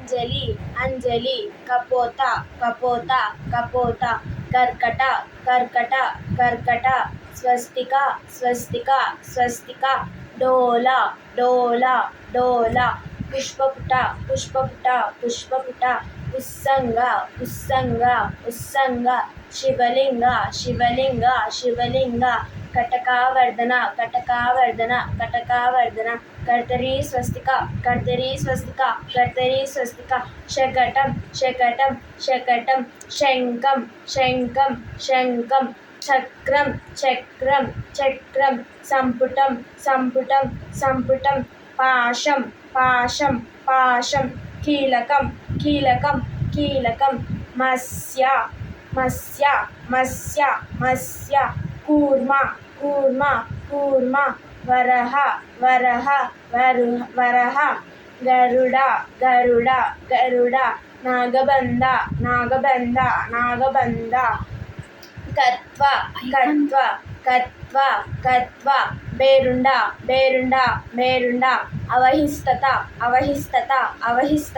అంజలి అంజలి, కపోత కపోత కపోత, కర్కట కర్కట కర్కట, స్వస్తిక స్వస్తిక స్వస్తిక, డోల డోల డోల, పుష్పపుట పుష్పపుట పుష్పపుట, ఉస్సంగ ఉస్సంగ ఉస్సంగ, శివలింగ శివలింగ శివలింగ, కటకావర్ధన కటకావర్ధన కటకావర్ధన, కర్తరీ స్వస్తిక కర్తరీ స్వస్తిక కర్తరీ స్వస్తిక, శకటం శకటం శకటం, శంఖం శంఖం శంఖం, చక్రం చక్రం చక్రం, సంపుటం సంపుటం సంపుటం, పాశం పాశం పాశం, కీలకం కీలకం కీలకం, మత్స్య మత్స్య మత్స్య మత్స్య, కూర్మ కూర్మ కూర్మ, వరహ వరహ వరహ, గరుడ గరుడ గరుడ, నాగబంధ నాగబంధ నాగబంధ, కత్వ కత్వ కత్వ కత్వ, బేరుండ బేరుండ బేరుండ, అవహిస్తత అవహిస్తత అవహిస్తత.